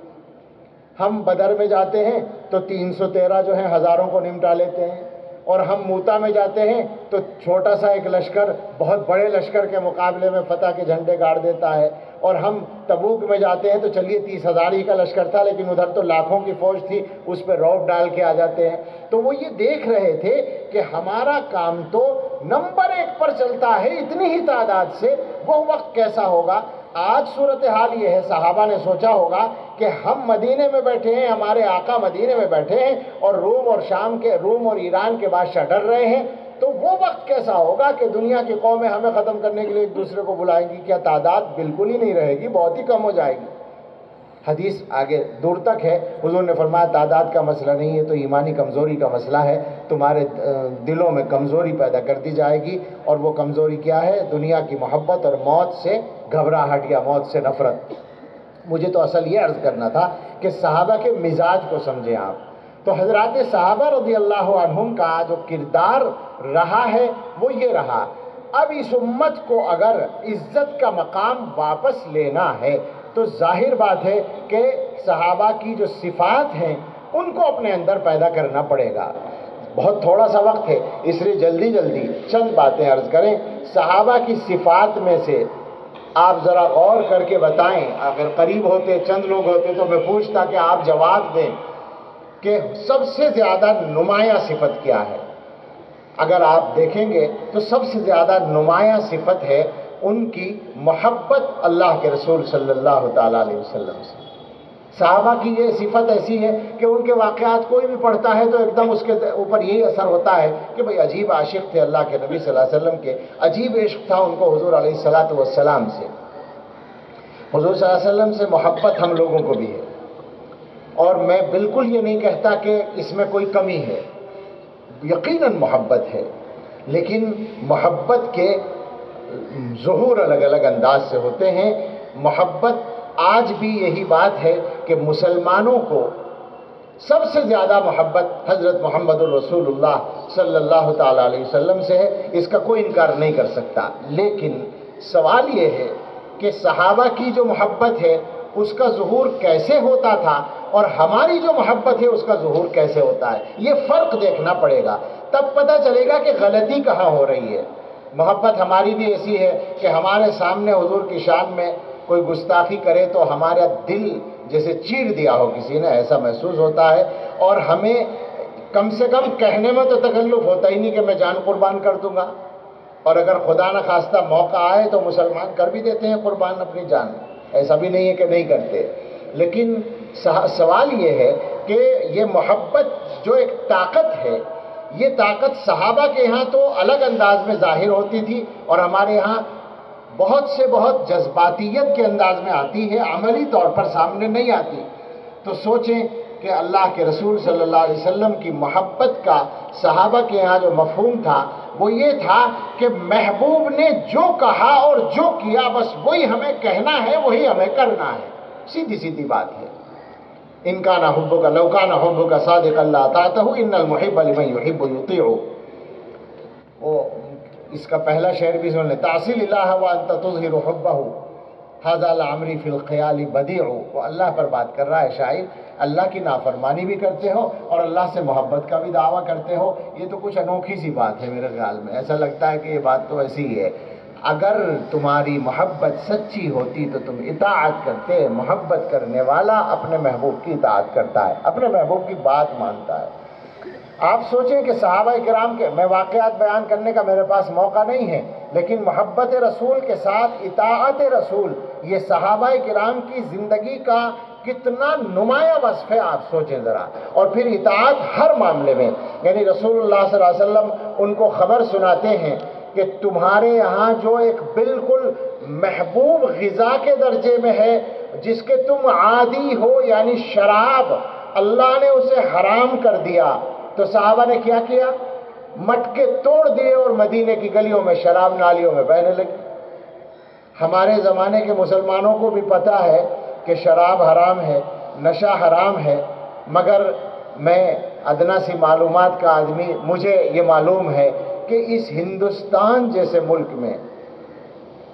ہم بدر میں جاتے ہیں تو 313 جو ہیں ہزاروں کو نمٹا لیتے ہیں، اور ہم موتا میں جاتے ہیں تو چھوٹا سا ایک لشکر بہت بڑے لشکر کے مقابلے میں فتح کے جھنڈے گاڑ دیتا ہے، اور ہم تبوک میں جاتے ہیں تو چلیے 30,000 ہی کا لشکر تھا لیکن ادھر تو لاکھوں کی فوج تھی، اس پہ رعب ڈال کے آ جاتے ہیں۔ تو وہ یہ دیکھ رہے تھے کہ ہمارا کام تو نمبر 1 پر چلتا ہے اتنی ہی تعداد سے، وہ وقت کیسا ہوگا؟ آج صورتحال یہ ہے، صحابہ نے سوچا ہوگا کہ ہم مدینے میں بیٹھے ہیں، ہمارے آقا مدینے میں بیٹھے ہیں، اور روم اور ایران کے بادشاہ ڈر رہے ہیں، تو وہ وقت کیسا ہوگا کہ دنیا کی قومیں ہمیں ختم کرنے کے لیے ایک دوسرے کو بلائیں گی؟ کیا تعداد بالکل ہی نہیں رہے گی، بہت ہی کم ہو جائے گی۔ حدیث آگے دور تک ہے، حضور نے فرمایا تعداد کا مسئلہ نہیں ہے تو ایمانی کمزوری کا مسئلہ ہے، تمہارے دلوں میں کمزوری پیدا کر دی جائے گی، اور وہ کمزوری کیا ہے؟ دنیا کی محبت اور موت سے گھبراہٹ یا موت سے نفرت۔ مجھے تو اصل یہ عرض کرنا تھا کہ صحابہ کے مزاج کو سمجھیں آپ۔ تو حضرات صحابہ رضی اللہ عنہم کا جو کردار رہا ہے وہ یہ رہا۔ اب اس امت کو اگر عزت کا مقام واپس لینا ہے تو ظاہر بات ہے کہ صحابہ کی جو صفات ہیں ان کو اپنے اندر پیدا کرنا پڑے گا۔ بہت تھوڑا سا وقت ہے، اس لیے جلدی چند باتیں عرض کریں۔ صحابہ کی صفات میں سے آپ ذرا غور کر کے بتائیں، اگر قریب ہوتے چند لوگ ہوتے تو میں پوچھتا کہ آپ جواب دیں کہ سب سے زیادہ نمایاں صفت کیا ہے؟ اگر آپ دیکھیں گے تو سب سے زیادہ نمایاں صفت ہے ان کی محبت اللہ کے رسول صلی اللہ تعالیٰ علیہ وسلم سے۔ صحابہ کی یہ صفت ایسی ہے کہ ان کے واقعات کوئی بھی پڑھتا ہے تو ایک دم اس کے اوپر یہی اثر ہوتا ہے کہ بھئی عجیب عاشق تھے اللہ کے نبی صلی اللہ علیہ وسلم کے، عجیب عشق تھا ان کو حضور علیہ السلام سے۔ حضور صلی اللہ علیہ وسلم سے محبت ہم لوگوں کو بھی ہے، اور میں بالکل یہ نہیں کہتا کہ اس میں کوئی کمی ہے، یقیناً محبت ہے، لیکن محبت کے ظہور الگ الگ انداز سے ہوتے ہیں۔ محبت آج بھی یہی بات ہے کہ مسلمانوں کو سب سے زیادہ محبت حضرت محمد الرسول اللہ صلی اللہ تعالیٰ علیہ وسلم سے ہے، اس کا کوئی انکار نہیں کر سکتا۔ لیکن سوال یہ ہے کہ صحابہ کی جو محبت ہے اس کا ظہور کیسے ہوتا تھا اور ہماری جو محبت ہے اس کا ظہور کیسے ہوتا ہے، یہ فرق دیکھنا پڑے گا، تب پتہ چلے گا کہ غلطی کہاں ہو رہی ہے۔ محبت ہماری بھی ایسی ہے کہ ہمارے سامنے حضور کی شان میں کوئی گستاخی کرے تو ہمارا دل جیسے چیر دیا ہو کسی نے، ایسا محسوس ہوتا ہے، اور ہمیں کم سے کم کہنے میں تو تکلف ہوتا ہی نہیں کہ میں جان قربان کر دوں گا، اور اگر خدا نہ خواستہ موقع آئے تو مسلمان کر بھی دیتے ہیں قربان اپنی جان، ایسا بھی نہیں ہے کہ نہیں کرتے۔ لیکن سوال یہ ہے کہ یہ محبت جو ایک طاقت ہے، یہ طاقت صحابہ کے ہاں تو الگ انداز میں ظاہر ہوتی تھی، اور ہمارے ہاں بہت جذباتیت کے انداز میں آتی ہے، عملی طور پر سامنے نہیں آتی۔ تو سوچیں کہ اللہ کے رسول صلی اللہ علیہ وسلم کی محبت کا صحابہ کے یہاں جو مفہوم تھا وہ یہ تھا کہ محبوب نے جو کہا اور جو کیا بس وہی ہمیں کہنا ہے، وہی ہمیں کرنا ہے، سیدھی بات ہے۔ ان کان حبک لو کان حبک صادقا لاطعتہ ان المحب لمن یحب یطیع۔ وہ اس کا پہلا شعر بھی سن لیں، تعصی الہ وانت تظہر حبہ ھذا لعمری فی الخیال بدیع۔ وہ اللہ پر بات کر رہا ہے شاعر، اللہ کی نافرمانی بھی کرتے ہو اور اللہ سے محبت کا بھی دعویٰ کرتے ہو، یہ تو کچھ انوکھی سی بات ہے میرے خیال میں، ایسا لگتا ہے کہ یہ بات تو ایسی ہی ہے۔ اگر تمہاری محبت سچی ہوتی تو تم اطاعت کرتے. محبت کرنے والا اپنے محبوب کی اطاعت کرتا ہے، اپنے محبوب کی بات مانتا ہے. آپ سوچیں کہ صحابہ کرام کے، میں واقعات بیان کرنے کا میرے پاس موقع نہیں ہے، لیکن محبت رسول کے ساتھ اطاعت رسول، یہ صحابہ کرام کی زندگی کا کتنا نمایاں وصف ہے، آپ سوچیں ذرا. اور پھر اطاعت ہر معاملے میں، یعنی رسول اللہ صلی اللہ علیہ وسلم ان کو خبر سناتے ہیں کہ تمہارے یہاں جو ایک بالکل محبوب غذا کے درجے میں ہے، جس کے تم عادی ہو، یعنی شراب، اللہ نے اسے حرام کر دیا. تو صحابہ نے کیا کیا؟ مٹکے توڑ دیے اور مدینے کی گلیوں میں شراب نالیوں میں بہنے لگی. ہمارے زمانے کے مسلمانوں کو بھی پتہ ہے کہ شراب حرام ہے، نشہ حرام ہے، مگر میں ادنا سی معلومات کا آدمی، مجھے یہ معلوم ہے کہ اس ہندوستان جیسے ملک میں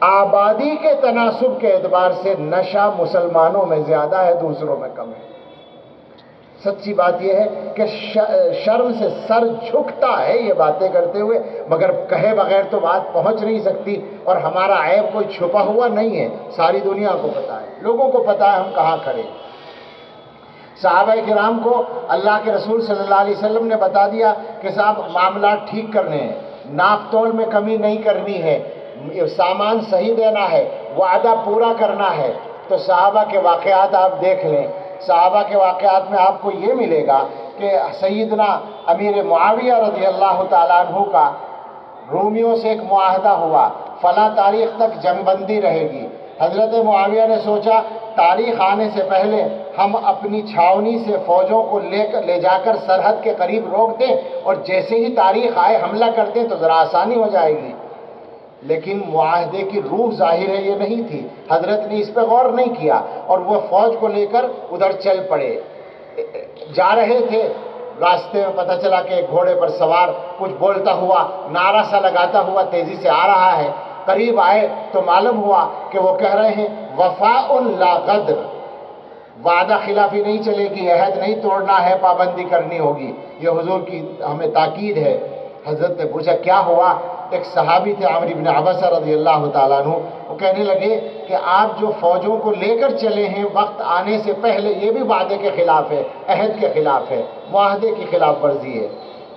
آبادی کے تناسب کے اعتبار سے نشہ مسلمانوں میں زیادہ ہے، دوسروں میں کم ہے. سچی بات یہ ہے کہ شرم سے سر جھکتا ہے یہ باتیں کرتے ہوئے، مگر کہے بغیر تو بات پہنچ نہیں سکتی. اور ہمارا عیب کوئی چھپا ہوا نہیں ہے، ساری دنیا کو پتا ہے، لوگوں کو پتا ہے ہم کہاں کھڑے. صحابہ کرام کو اللہ کے رسول صلی اللہ علیہ وسلم نے بتا دیا کہ صاحب معاملات ٹھیک کرنے ہیں، ناپ تول میں کمی نہیں کرنی ہے، سامان صحیح دینا ہے، وعدہ پورا کرنا ہے. تو صحابہ کے واقعات آپ دیکھ لیں. صحابہ کے واقعات میں آپ کو یہ ملے گا کہ سیدنا امیر معاویہ رضی اللہ تعالیٰ عنہ کا رومیوں سے ایک معاہدہ ہوا، فلاں تاریخ تک جنگ بندی رہے گی. حضرت معاویہ نے سوچا تاریخ آنے سے پہلے ہم اپنی چھاونی سے فوجوں کو لے جا کر سرحد کے قریب روک دیں، اور جیسے ہی تاریخ آئے حملہ کرتے تو ذرا آسانی ہو جائے گی. لیکن معاہدے کی روح ظاہر ہے یہ نہیں تھی، حضرت نے اس پہ غور نہیں کیا، اور وہ فوج کو لے کر ادھر چل پڑے. جا رہے تھے، راستے میں پتہ چلا کہ ایک گھوڑے پر سوار کچھ بولتا ہوا، نعرہ سا لگاتا ہوا تیزی سے آ رہا ہے. قریب آئے تو معلوم ہوا کہ وہ کہہ رہے ہیں وفاء لا غدر، وعدہ خلافی نہیں چلے گی، عہد نہیں توڑنا ہے، پابندی کرنی ہوگی، یہ حضور کی ہمیں تاکید ہے. حضرت نے پوچھا کیا ہوا؟ ایک صحابی تھے عامر بن عبسہ رضی اللہ تعالیٰ عنہ، وہ کہنے لگے کہ آپ جو فوجوں کو لے کر چلے ہیں وقت آنے سے پہلے، یہ بھی وعدے کے خلاف ہے، عہد کے خلاف ہے، معاہدے کی خلاف ورزی ہے.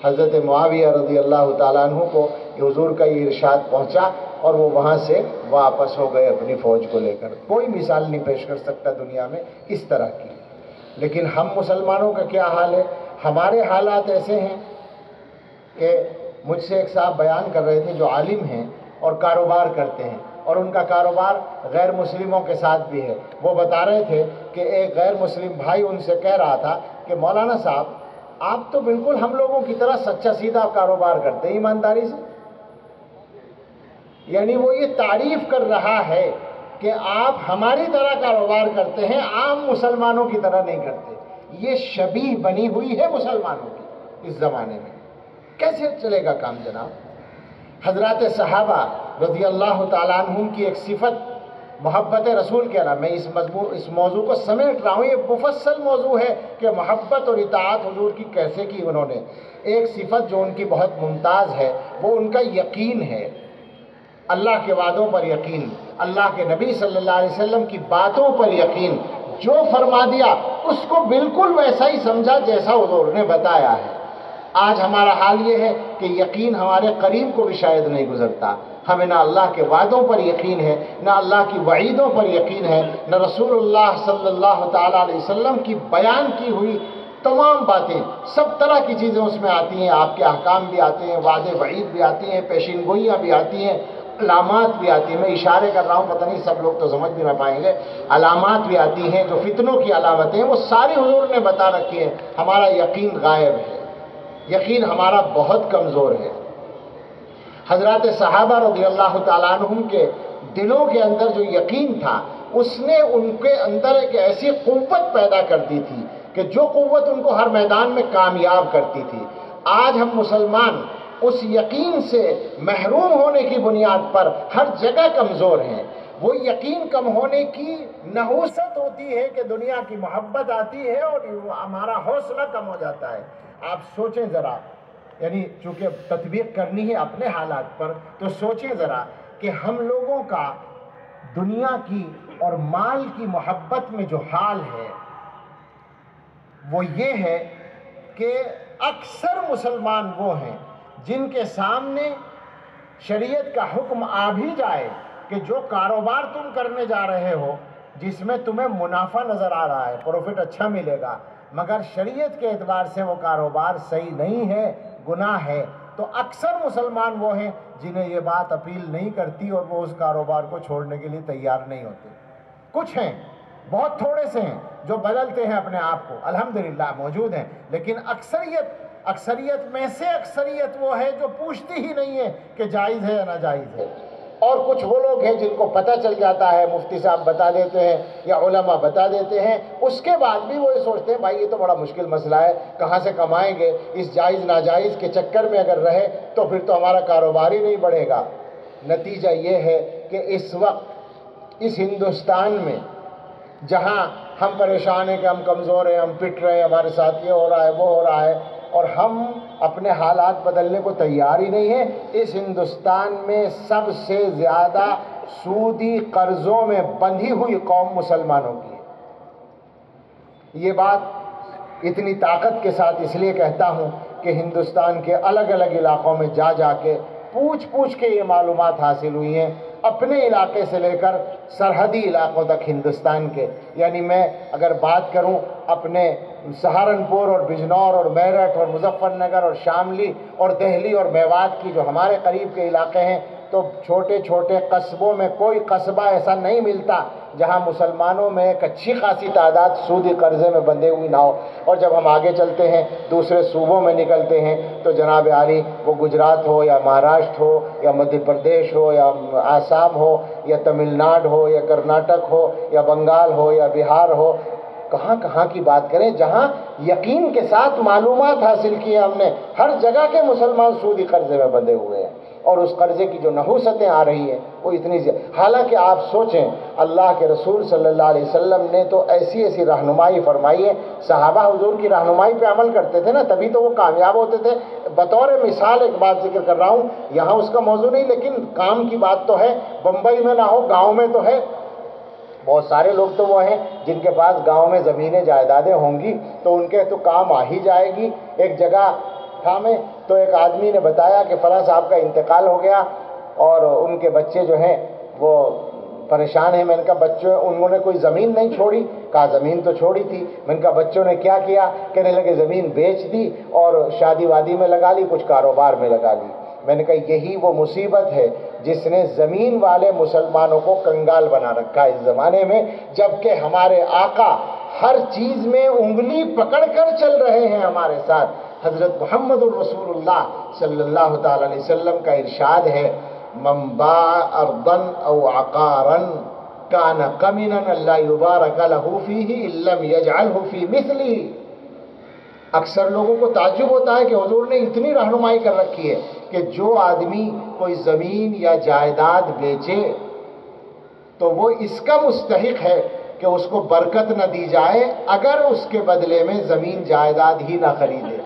حضرت معاویہ رضی اللہ تعالیٰ عنہ کو حضور کا یہ ارشاد پہنچا اور وہ وہاں سے واپس ہو گئے اپنی فوج کو لے کر. کوئی مثال نہیں پیش کر سکتا دنیا میں اس طرح کی. لیکن ہم مسلمانوں کا کیا حال ہے؟ ہمارے حالات ایسے ہیں کہ مجھ سے ایک صاحب بیان کر رہے تھے جو عالم ہیں اور کاروبار کرتے ہیں، اور ان کا کاروبار غیر مسلموں کے ساتھ بھی ہے. وہ بتا رہے تھے کہ ایک غیر مسلم بھائی ان سے کہہ رہا تھا کہ مولانا صاحب آپ تو بالکل ہم لوگوں کی طرح سچا سیدھا کاروبار کرتے ہیں ایمانداری سے. یعنی وہ یہ تعریف کر رہا ہے کہ آپ ہماری طرح کاروبار کرتے ہیں، عام مسلمانوں کی طرح نہیں کرتے. یہ شبیہ بنی ہوئی ہے مسلمانوں کی اس زمانے میں. کیسے چلے گا کام جناب؟ حضرات صحابہ رضی اللہ تعالیٰ عنہم کی ایک صفت محبت رسول کے علاوہ، میں اس موضوع کو سمیٹ رہا ہوں، یہ مفصل موضوع ہے کہ محبت اور اطاعت حضور کی کیسے کی انہوں نے. ایک صفت جو ان کی بہت ممتاز ہے وہ ان کا یقین ہے، اللہ کے وعدوں پر یقین، اللہ کے نبی صلی اللہ علیہ وسلم کی باتوں پر یقین. جو فرما دیا اس کو بالکل ویسا ہی سمجھا جیسا حضور نے بتایا ہے. آج ہمارا حال یہ ہے کہ یقین ہمارے قریب کو بھی شاید نہیں گزرتا. ہمیں نہ اللہ کے وعدوں پر یقین ہے، نہ اللہ کی وعیدوں پر یقین ہے، نہ رسول اللہ صلی اللہ تعالیٰ علیہ وسلم کی بیان کی ہوئی تمام باتیں، سب طرح کی چیزیں اس میں آتی ہیں. آپ کے احکام بھی آتے ہیں، وعدے وعید بھی آتی ہیں، پیشین گوئیاں بھی آتی ہیں، علامات بھی آتی ہیں. میں اشارے کر رہا ہوں، پتہ نہیں سب لوگ تو سمجھ بھی نہ پائیں گے. علامات بھی آتی ہیں جو فتنوں کی علامتیں ہیں، وہ ساری حضور نے بتا رکھی ہیں. ہمارا یقین غائب ہے، یقین ہمارا بہت کمزور ہے. حضرات صحابہ رضی اللہ تعالیٰ عنہم کے دلوں کے اندر جو یقین تھا، اس نے ان کے اندر ایک ایسی قوت پیدا کر دی تھی کہ جو قوت ان کو ہر میدان میں کامیاب کرتی تھی. آج ہم مسلمان اس یقین سے محروم ہونے کی بنیاد پر ہر جگہ کمزور ہیں. وہ یقین کم ہونے کی نحوست ہوتی ہے کہ دنیا کی محبت آتی ہے اور ہمارا حوصلہ کم ہو جاتا ہے. آپ سوچیں ذرا، یعنی چونکہ تطبیق کرنی ہے اپنے حالات پر، تو سوچیں ذرا کہ ہم لوگوں کا دنیا کی اور مال کی محبت میں جو حال ہے وہ یہ ہے کہ اکثر مسلمان وہ ہیں جن کے سامنے شریعت کا حکم آ بھی جائے کہ جو کاروبار تم کرنے جا رہے ہو جس میں تمہیں منافع نظر آ رہا ہے، پروفٹ اچھا ملے گا، مگر شریعت کے اعتبار سے وہ کاروبار صحیح نہیں ہے، گناہ ہے، تو اکثر مسلمان وہ ہیں جنہیں یہ بات اپیل نہیں کرتی اور وہ اس کاروبار کو چھوڑنے کے لیے تیار نہیں ہوتے۔ کچھ ہیں، بہت تھوڑے سے ہیں جو بدلتے ہیں اپنے آپ کو، الحمدللہ موجود ہیں، لیکن اکثریت میں سے اکثریت وہ ہے جو پوچھتی ہی نہیں ہے کہ جائز ہے یا ناجائز ہے۔ اور کچھ وہ لوگ ہیں جن کو پتہ چل جاتا ہے، مفتی صاحب بتا دیتے ہیں یا علماء بتا دیتے ہیں، اس کے بعد بھی وہ یہ سوچتے ہیں بھائی یہ تو بڑا مشکل مسئلہ ہے، کہاں سے کمائیں گے، اس جائز ناجائز کے چکر میں اگر رہے تو پھر تو ہمارا کاروبار ہی نہیں بڑھے گا۔ نتیجہ یہ ہے کہ اس وقت اس ہندوستان میں جہاں ہم پریشان ہیں کہ ہم کمزور ہیں، ہم پٹ رہے ہیں، ہمارے ساتھ یہ ہو رہا ہے وہ ہو رہا ہے، اور ہم اپنے حالات بدلنے کو تیار ہی نہیں ہیں، اس ہندوستان میں سب سے زیادہ سودی قرضوں میں بندھی ہوئی قوم مسلمانوں کی ہے۔ یہ بات اتنی طاقت کے ساتھ اس لیے کہتا ہوں کہ ہندوستان کے الگ الگ علاقوں میں جا جا کے پوچھ کے یہ معلومات حاصل ہوئی ہیں، اپنے علاقے سے لے کر سرحدی علاقوں تک ہندوستان کے، یعنی میں اگر بات کروں اپنے سہارنپور اور بجنور اور میرٹھ اور مظفر نگر اور شاملی اور دہلی اور میوات کی جو ہمارے قریب کے علاقے ہیں، تو چھوٹے چھوٹے قصبوں میں کوئی قصبہ ایسا نہیں ملتا جہاں مسلمانوں میں ایک اچھی خاصی تعداد سودی قرضے میں بندھے ہوئی نہ ہو۔ اور جب ہم آگے چلتے ہیں دوسرے صوبوں میں نکلتے ہیں تو جناب عالی وہ گجرات ہو یا مہاراشٹر ہو یا مدھیہ پردیش ہو یا آسام ہو یا تمل ناڈو ہو یا کرناٹک ہو یا بنگال ہو یا بہار ہو، کہاں کی بات کریں جہاں یقین کے ساتھ معلومات حاصل کی ہیں ہم نے، ہر جگہ کے مسلمان سودی قرضے میں بندھے ہوئے ہیں، اور اس قرضے کی جو نحوستیں آ رہی ہیں وہ اتنی زیادہ۔ حالانکہ آپ سوچیں اللہ کے رسول صلی اللہ علیہ وسلم نے تو ایسی رہنمائی فرمائی ہے، صحابہ حضور کی رہنمائی پہ عمل کرتے تھے نا، تبھی تو وہ کامیاب ہوتے تھے۔ بطور مثال ایک بات ذکر کر رہا ہوں، یہاں اس کا موضوع نہیں لیکن کام کی بات تو ہے، بمبئی میں نہ ہو گاؤں میں تو ہے، بہت سارے لوگ تو وہ ہیں جن کے پاس گاؤں میں زمینیں جائیدادیں ہوں گی تو ان کے تو کام آ ہی جائے گی۔ ایک جگہ تھا میں تو ایک آدمی نے بتایا کہ فلاں صاحب کا انتقال ہو گیا اور ان کے بچے جو ہیں وہ پریشان ہیں۔ میں نے کہا بچوں انہوں نے کوئی زمین نہیں چھوڑی؟ کہا زمین تو چھوڑی تھی۔ میں نے کہا بچوں نے کیا کیا؟ کہنے لگے زمین بیچ دی اور شادی وادی میں لگا لی، کچھ کاروبار میں لگا لی۔ میں نے کہا یہی وہ مصیبت ہے جس نے زمین والے مسلمانوں کو کنگال بنا رکھا اس زمانے میں، جبکہ ہمارے آقا ہر چیز میں انگلی پکڑ کر چل رہے ہیں ہمارے ساتھ۔ حضرت محمد الرسول اللہ صلی اللہ تعالی علیہ وسلم کا ارشاد ہے من باع ارضا او عقارا کان قمنا الا یبارک لہ فیہ ان لم یجعلہ فی مثلہ۔ اکثر لوگوں کو تعجب ہوتا ہے کہ حضور نے اتنی رہنمائی کر رکھی ہے کہ جو آدمی کوئی زمین یا جائیداد بیچے تو وہ اس کا مستحق ہے کہ اس کو برکت نہ دی جائے اگر اس کے بدلے میں زمین جائیداد ہی نہ خریدے۔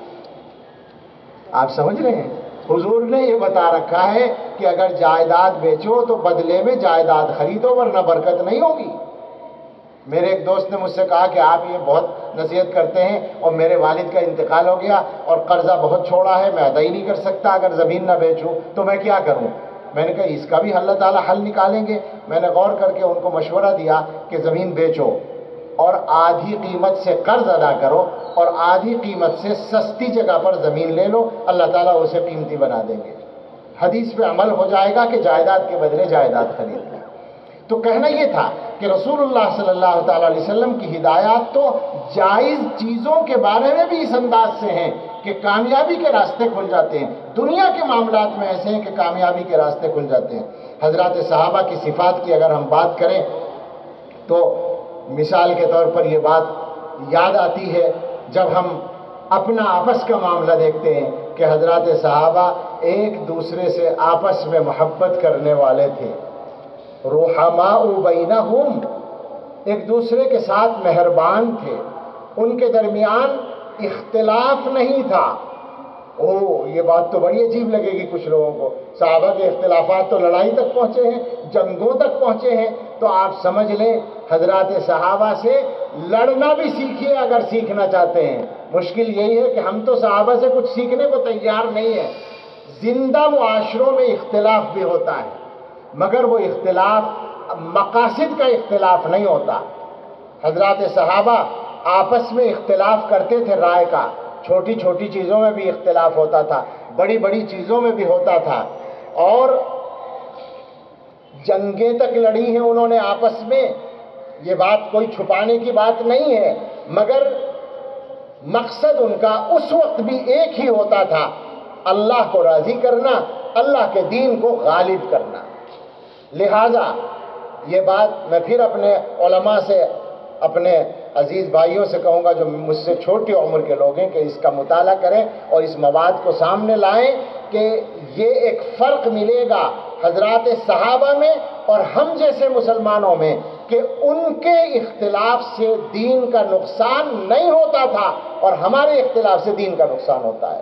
آپ سمجھ رہے ہیں؟ حضور نے یہ بتا رکھا ہے کہ اگر جائیداد بیچو تو بدلے میں جائیداد خریدو ورنہ برکت نہیں ہوگی۔ میرے ایک دوست نے مجھ سے کہا کہ آپ یہ بہت نصیحت کرتے ہیں اور میرے والد کا انتقال ہو گیا اور قرضہ بہت چھوڑا ہے، میں ادا ہی نہیں کر سکتا اگر زمین نہ بیچوں تو میں کیا کروں؟ میں نے کہا اس کا بھی اللہ تعالیٰ حل نکالیں گے۔ میں نے غور کر کے ان کو مشورہ دیا کہ زمین بیچو اور آدھی قیمت سے قرض ادا کرو اور آدھی قیمت سے سستی جگہ پر زمین لے لو، اللہ تعالیٰ اسے قیمتی بنا دیں گے۔ حدیث پہ عمل ہو جائے گا کہ جائیداد کے بدلے جائیداد خرید لیں۔ تو کہنا یہ تھا کہ رسول اللہ صلی اللہ تعالیٰ علیہ وسلم کی ہدایات تو جائز چیزوں کے بارے میں بھی اس انداز سے ہیں کہ کامیابی کے راستے کھل جاتے ہیں، دنیا کے معاملات میں ایسے ہیں کہ کامیابی کے راستے کھل جاتے ہیں۔ حضرات صحابہ کی صفات کی اگر ہم بات کریں تو مثال کے طور پر یہ بات یاد آتی ہے جب ہم اپنا آپس کا معاملہ دیکھتے ہیں کہ حضرات صحابہ ایک دوسرے سے آپس میں محبت کرنے والے تھے، رحماء بینہم، ایک دوسرے کے ساتھ مہربان تھے، ان کے درمیان اختلاف نہیں تھا، یہ بات تو بڑی عجیب لگے گی کچھ لوگوں کو، صحابہ کے اختلافات تو لڑائی تک پہنچے ہیں، جنگوں تک پہنچے ہیں، تو آپ سمجھ لیں حضرات صحابہ سے لڑنا بھی سیکھیے اگر سیکھنا چاہتے ہیں۔ مشکل یہی ہے کہ ہم تو صحابہ سے کچھ سیکھنے کو تیار نہیں ہیں۔ زندہ معاشروں میں اختلاف بھی ہوتا ہے، مگر وہ اختلاف مقاصد کا اختلاف نہیں ہوتا۔ حضرات صحابہ آپس میں اختلاف کرتے تھے رائے کا، چھوٹی چھوٹی چیزوں میں بھی اختلاف ہوتا تھا، بڑی بڑی چیزوں میں بھی ہوتا تھا، اور جنگیں تک لڑی ہیں انہوں نے آپس میں۔ یہ بات کوئی چھپانے کی بات نہیں ہے، مگر مقصد ان کا اس وقت بھی ایک ہی ہوتا تھا، اللہ کو راضی کرنا، اللہ کے دین کو غالب کرنا۔ لہٰذا یہ بات میں پھر اپنے علماء سے، اپنے عزیز بھائیوں سے کہوں گا جو مجھ سے چھوٹی عمر کے لوگ ہیں، کہ اس کا مطالعہ کریں اور اس مواد کو سامنے لائیں کہ یہ ایک فرق ملے گا حضرات صحابہ میں اور ہم جیسے مسلمانوں میں، کہ ان کے اختلاف سے دین کا نقصان نہیں ہوتا تھا اور ہمارے اختلاف سے دین کا نقصان ہوتا ہے۔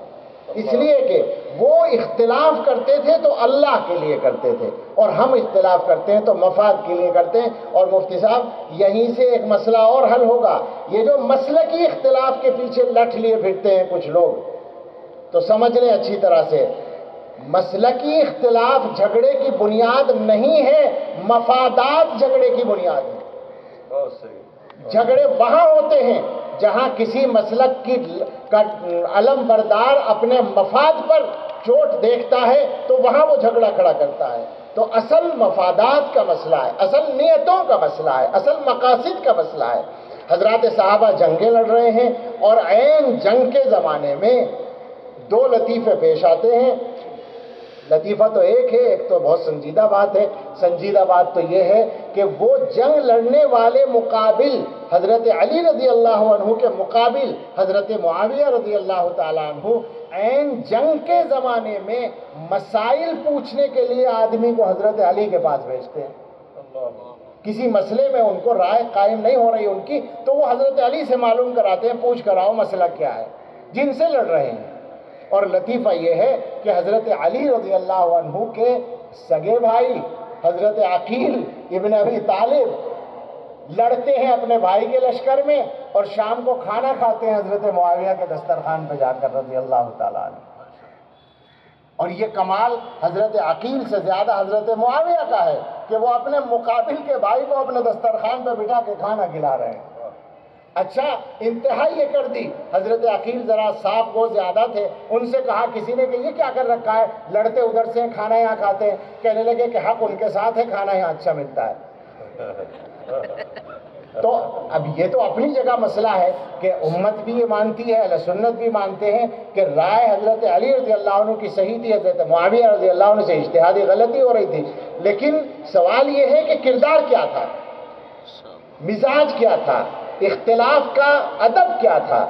اس لیے کہ وہ اختلاف کرتے تھے تو اللہ کے لیے کرتے تھے، اور ہم اختلاف کرتے ہیں تو مفاد کے لیے کرتے ہیں۔ اور مفتی صاحب یہیں سے ایک مسئلہ اور حل ہوگا۔ یہ جو مسلکی اختلاف کے پیچھے لٹ لیے پھرتے ہیں کچھ لوگ، تو سمجھ لیں اچھی طرح سے، مسلکی اختلاف جھگڑے کی بنیاد نہیں ہے، مفادات جھگڑے کی بنیاد ہے۔ بہت صحیح۔ جھگڑے وہاں ہوتے ہیں جہاں کسی مسلک کا علم بردار اپنے مفاد پر چوٹ دیکھتا ہے تو وہاں وہ جھگڑا کھڑا کرتا ہے۔ تو اصل مفادات کا مسئلہ ہے، اصل نیتوں کا مسئلہ ہے، اصل مقاصد کا مسئلہ ہے۔ حضرات صحابہ جنگیں لڑ رہے ہیں، اور عین جنگ کے زمانے میں دو لطیفے پیش آتے ہیں۔ لطیفہ تو ایک ہے، ایک تو بہت سنجیدہ بات ہے۔ سنجیدہ بات تو یہ ہے کہ وہ جنگ لڑنے والے مقابل حضرت علی رضی اللہ عنہ کے مقابل حضرت معاویہ رضی اللہ تعالیٰ عنہ عین جنگ کے زمانے میں مسائل پوچھنے کے لیے آدمی کو حضرت علی کے پاس بھیجتے ہیں۔ کسی مسئلے میں ان کو رائے قائم نہیں ہو رہی ان کی، تو وہ حضرت علی سے معلوم کراتے ہیں، پوچھ کر آؤ مسئلہ کیا ہے، جن سے لڑ رہے ہیں۔ اور لطیفہ یہ ہے کہ حضرت علی رضی اللہ عنہ کے سگے بھائی حضرت عقیل ابن ابی طالب لڑتے ہیں اپنے بھائی کے لشکر میں، اور شام کو کھانا کھاتے ہیں حضرت معاویہ کے دسترخوان پہ جا کر رضی اللہ تعالیٰ عنہ۔ اور یہ کمال حضرت عقیل سے زیادہ حضرت معاویہ کا ہے کہ وہ اپنے مقابل کے بھائی کو اپنے دسترخوان پہ بٹھا کے کھانا کھلا رہے ہیں۔ اچھا انتہا یہ کر دی، حضرت عقیل ذرا صاف گو زیادہ تھے، ان سے کہا کسی نے کہ یہ کیا کر رکھا ہے، لڑتے ادھر سے کھانا یہاں کھاتے ہیں۔ کہنے لگے کہ حق ان کے ساتھ ہے، کھانا یہاں اچھا ملتا ہے۔ تو اب یہ تو اپنی جگہ مسئلہ ہے کہ امت بھی یہ مانتی ہے، اہل سنت بھی مانتے ہیں کہ رائے حضرت علی رضی اللہ عنہ کی صحیح تھی، حضرت معاویہ رضی اللہ عنہ سے اجتہادی غلطی ہو رہی تھی۔ لیکن سوال یہ ہے کہ کردار کیا تھا، مزاج کیا تھا، اختلاف کا ادب کیا تھا۔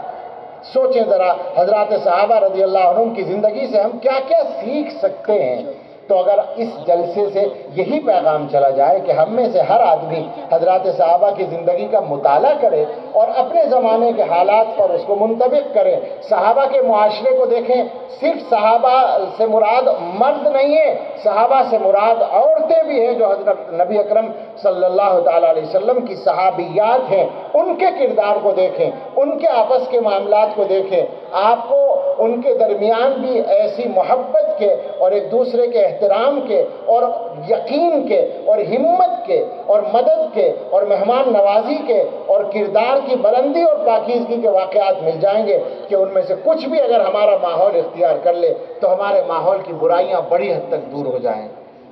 سوچیں ذرا حضرات صحابہ رضی اللہ عنہ کی زندگی سے ہم کیا کیا سیکھ سکتے ہیں۔ تو اگر اس جلسے سے یہی پیغام چلا جائے کہ ہم میں سے ہر آدمی حضرات صحابہ کی زندگی کا مطالعہ کرے اور اپنے زمانے کے حالات پر اس کو منطبق کرے، صحابہ کے معاشرے کو دیکھیں، صرف صحابہ سے مراد مرد نہیں ہے، صحابہ سے مراد عورتیں بھی ہیں جو حضرت نبی اکرم صلی اللہ تعالیٰ علیہ وسلم کی صحابیات ہیں، ان کے کردار کو دیکھیں، ان کے آپس کے معاملات کو دیکھیں، آپ کو ان کے درمیان بھی ایسی محبت کے اور ایک دوسرے کے احترام کے اور یقین کے اور ہمت کے اور مدد کے اور مہمان نوازی کے اور کردار کی بلندی اور پاکیزگی کے واقعات مل جائیں گے کہ ان میں سے کچھ بھی اگر ہمارا ماحول اختیار کر لے تو ہمارے ماحول کی برائیاں بڑی حد تک دور ہو جائیں۔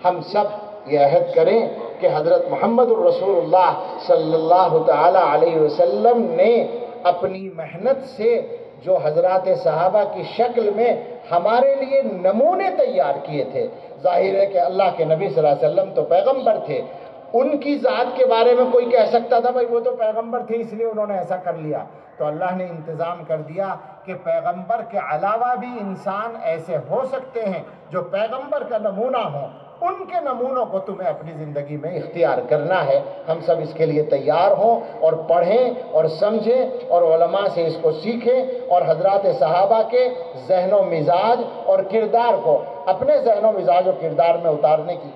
ہم سب یہ عہد کریں کہ حضرت محمد الرسول اللہ صلی اللہ تعالیٰ علیہ وسلم نے اپنی محنت سے جو حضرات صحابہ کی شکل میں ہمارے لیے نمونے تیار کیے تھے، ظاہر ہے کہ اللہ کے نبی صلی اللہ علیہ وسلم تو پیغمبر تھے، ان کی ذات کے بارے میں کوئی کہہ سکتا تھا بھائی وہ تو پیغمبر تھے اس لیے انہوں نے ایسا کر لیا، تو اللہ نے انتظام کر دیا کہ پیغمبر کے علاوہ بھی انسان ایسے ہو سکتے ہیں جو پیغمبر کا نمونہ ہوں، ان کے نمونوں کو تمہیں اپنی زندگی میں اختیار کرنا ہے. ہم سب اس کے لیے تیار ہوں اور پڑھیں اور سمجھیں اور علماء سے اس کو سیکھیں اور حضرات صحابہ کے ذہن و مزاج اور کردار کو اپنے ذہن و مزاج و کردار میں اتارنے کی